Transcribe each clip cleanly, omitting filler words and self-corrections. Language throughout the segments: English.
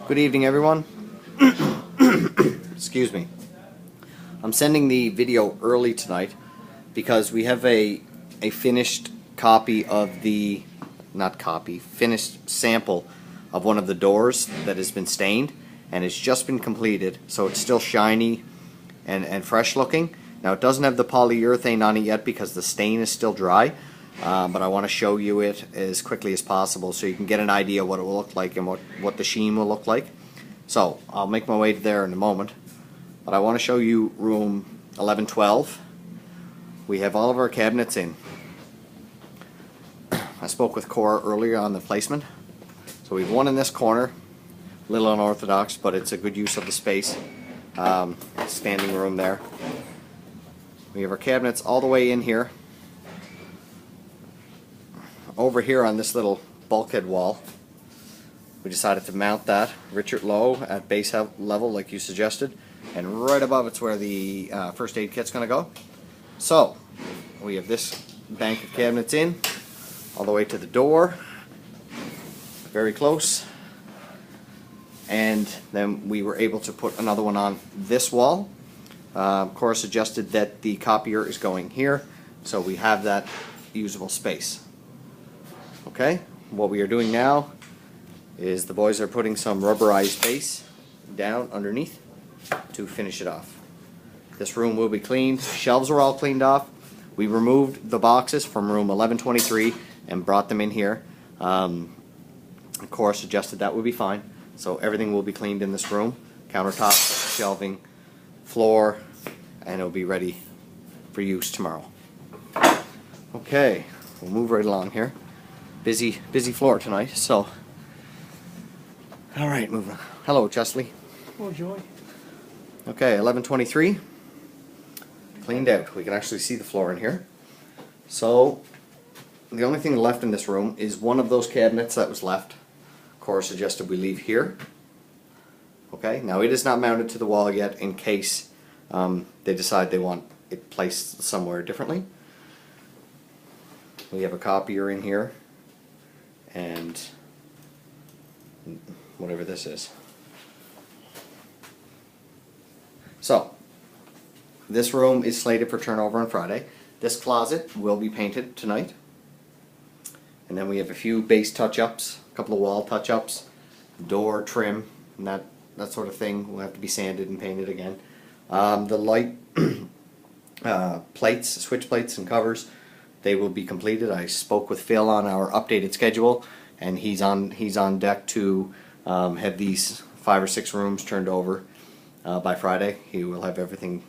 Good evening, everyone. Excuse me. I'm sending the video early tonight because we have a finished copy of the, finished sample of one of the doors that has been stained, and it's just been completed, so it's still shiny and fresh looking. Now, it doesn't have the polyurethane on it yet because the stain is still dry, but I want to show you it as quickly as possible so you can get an idea what it will look like and what the sheen will look like. So I'll make my way there in a moment, but I want to show you room 1112. We have all of our cabinets in. I spoke with Cora earlier on the placement. So we have one in this corner, a little unorthodox, but it's a good use of the space. Standing room there. We have our cabinets all the way in here. Over here on this little bulkhead wall, we decided to mount that Richard Lowe at base level like you suggested, and right above it's where the first aid kit's going to go. So we have this bank of cabinets in all the way to the door, very close, and then we were able to put another one on this wall. Cora suggested that the copier is going here, so we have that usable space. Okay, what we are doing now is the boys are putting some rubberized base down underneath to finish it off. This room will be cleaned. Shelves are all cleaned off. We removed the boxes from room 1123 and brought them in here. Cora suggested that would be fine. So everything will be cleaned in this room. Countertops, shelving, floor, and it'll be ready for use tomorrow. Okay, we'll move right along here. Busy floor tonight, so alright, moving. Hello, Chesley. Oh, Joy. Okay, 1123. Cleaned out. We can actually see the floor in here. So the only thing left in this room is one of those cabinets that was left. Cora suggested we leave here. Okay, now it is not mounted to the wall yet in case they decide they want it placed somewhere differently. We have a copier in here and whatever this is. So this room is slated for turnover on Friday. This closet will be painted tonight. And then we have a few base touch-ups, a couple of wall touch-ups, door trim, and that sort of thing will have to be sanded and painted again. The light plates, switch plates and covers, they will be completed. I spoke with Phil on our updated schedule, and he's on deck to have these 5 or 6 rooms turned over by Friday. He will have everything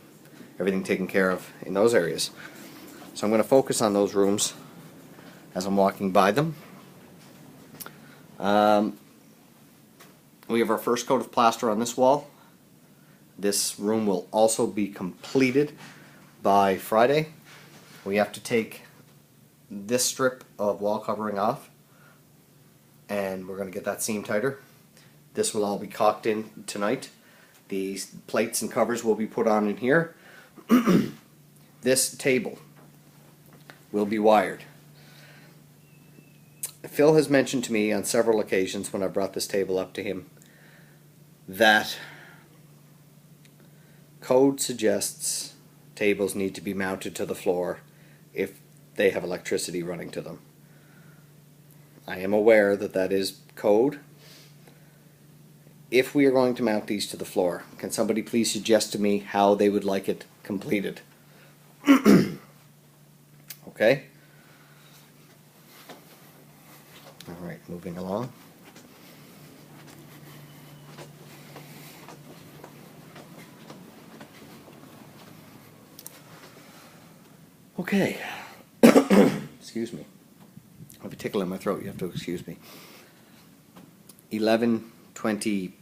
taken care of in those areas. So I'm going to focus on those rooms as I'm walking by them. We have our first coat of plaster on this wall. This room will also be completed by Friday. We have to take this strip of wall covering off, and we're going to get that seam tighter. This will all be caulked in tonight. These plates and covers will be put on in here. This table will be wired. Phil has mentioned to me on several occasions when I brought this table up to him that code suggests tables need to be mounted to the floor if they have electricity running to them. I am aware that that is code. If we are going to mount these to the floor, can somebody please suggest to me how they would like it completed? Okay? Alright, moving along. Okay. Excuse me. I have a tickle in my throat, you have to excuse me. 11:25,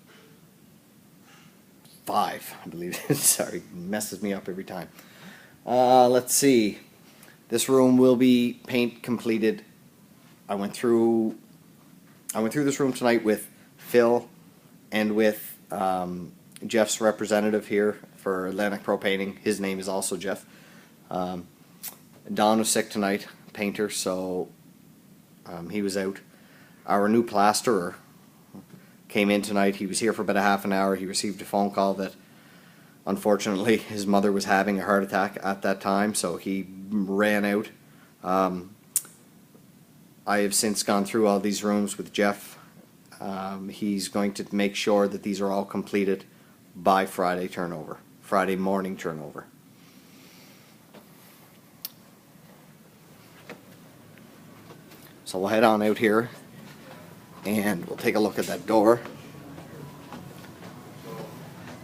I believe. Sorry, messes me up every time. Let's see. This room will be paint completed. I went through this room tonight with Phil and with Jeff's representative here for Atlantic Pro Painting. His name is also Jeff. Don was sick tonight, painter, so he was out. Our new plasterer came in tonight. He was here for about a half an hour. He received a phone call that unfortunately his mother was having a heart attack at that time, so he ran out. I have since gone through all these rooms with Jeff. He's going to make sure that these are all completed by Friday morning turnover. So we'll head on out here and we'll take a look at that door.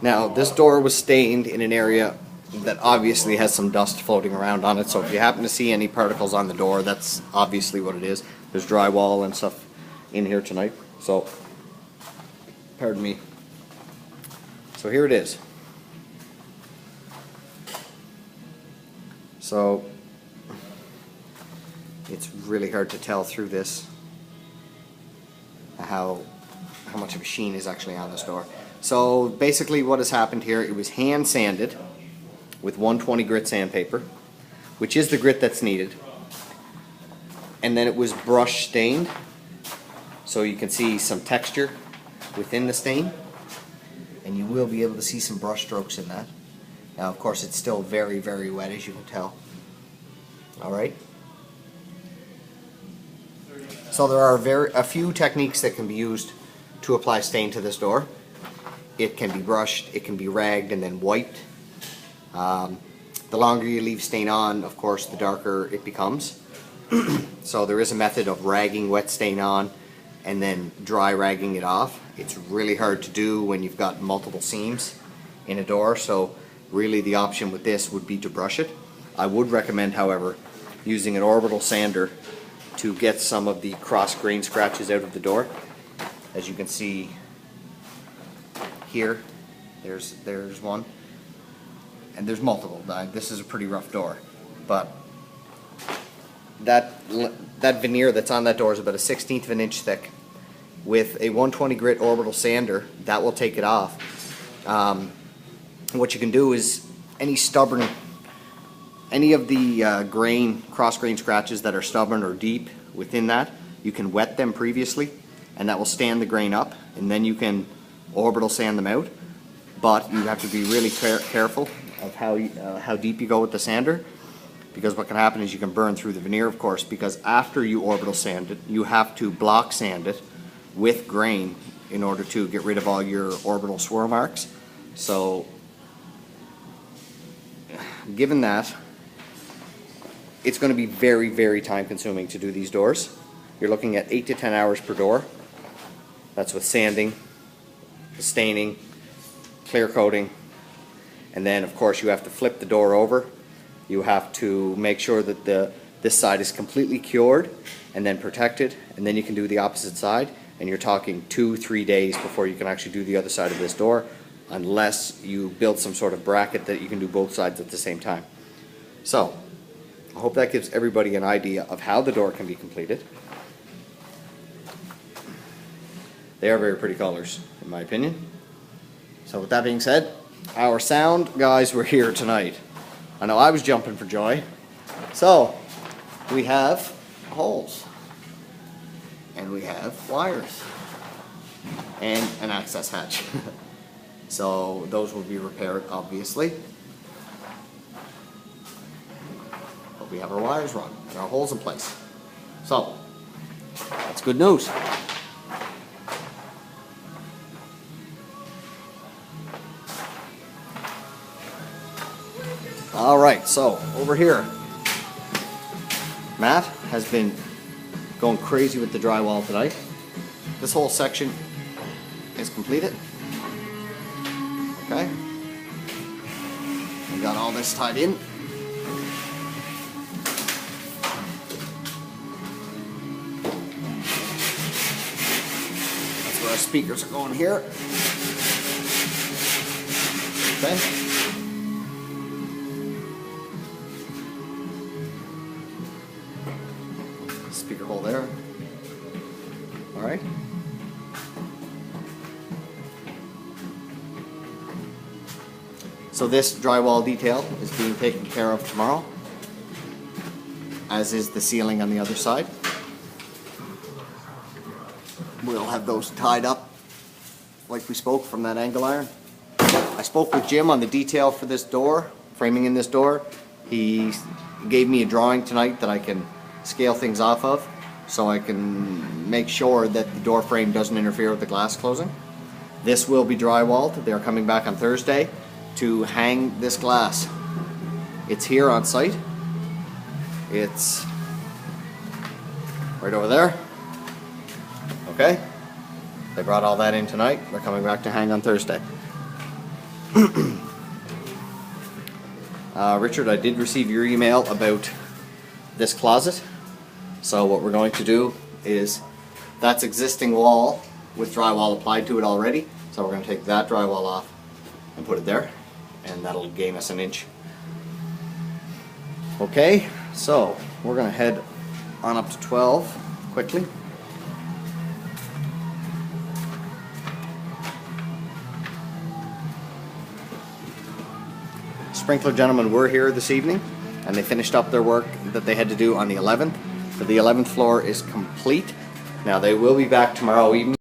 Now, this door was stained in an area that obviously has some dust floating around on it, so if you happen to see any particles on the door, that's obviously what it is. There's drywall and stuff in here tonight, so pardon me. So here it is. So it's really hard to tell through this how much of a sheen is actually on this door. So basically what has happened here, it was hand sanded with 120 grit sandpaper, which is the grit that's needed, and then it was brush stained, so you can see some texture within the stain, and you will be able to see some brush strokes in that. Now of course it's still very, very wet, as you can tell. Alright, so there are a few techniques that can be used to apply stain to this door. It can be brushed, it can be ragged and then wiped. The longer you leave stain on, of course, the darker it becomes. So there is a method of ragging wet stain on and then dry ragging it off. It's really hard to do when you've got multiple seams in a door, so really the option with this would be to brush it. I would recommend, however, using an orbital sander to get some of the cross grain scratches out of the door. As you can see here, there's one, and there's multiple. This is a pretty rough door, but that veneer that's on that door is about 1/16 of an inch thick. With a 120 grit orbital sander, that will take it off. What you can do is any of the cross grain scratches that are stubborn or deep within that, you can wet them previously, and that will stand the grain up, and then you can orbital sand them out. But you have to be really careful of how deep you go with the sander, because what can happen is you can burn through the veneer, of course, because after you orbital sand it, you have to block sand it with grain in order to get rid of all your orbital swirl marks. So given that, it's going to be very, very time consuming to do these doors. You're looking at 8 to 10 hours per door. That's with sanding, staining, clear coating, and then of course you have to flip the door over. You have to make sure that this side is completely cured and then protected, and then you can do the opposite side, and you're talking 2-3 days before you can actually do the other side of this door, unless you build some sort of bracket that you can do both sides at the same time. So I hope that gives everybody an idea of how the door can be completed. They are very pretty colors, in my opinion. So with that being said, our sound guys were here tonight. I know I was jumping for joy. So we have holes, and we have wires, and an access hatch. So those will be repaired, obviously. But we have our wires run and our holes in place. So that's good news. Alright, so over here, Matt has been going crazy with the drywall tonight. This whole section is completed. Okay. We got all this tied in. That's where our speakers are going here. Okay. Speaker hole there. Alright. So this drywall detail is being taken care of tomorrow, as is the ceiling on the other side. We'll have those tied up like we spoke from that angle iron. I spoke with Jim on the detail for this door, framing in this door. He gave me a drawing tonight that I can scale things off of, so I can make sure that the door frame doesn't interfere with the glass closing. This will be drywalled. They're coming back on Thursday to hang this glass. It's here on site. It's right over there. Okay? They brought all that in tonight. They're coming back to hang on Thursday. Richard, I did receive your email about this closet. So what we're going to do is, that's existing wall with drywall applied to it already. So we're going to take that drywall off and put it there, and that'll gain us an inch. Okay, so we're going to head on up to 12 quickly. Sprinkler gentlemen were here this evening, and they finished up their work that they had to do on the 11th. So the 11th floor is complete. Now they will be back tomorrow evening.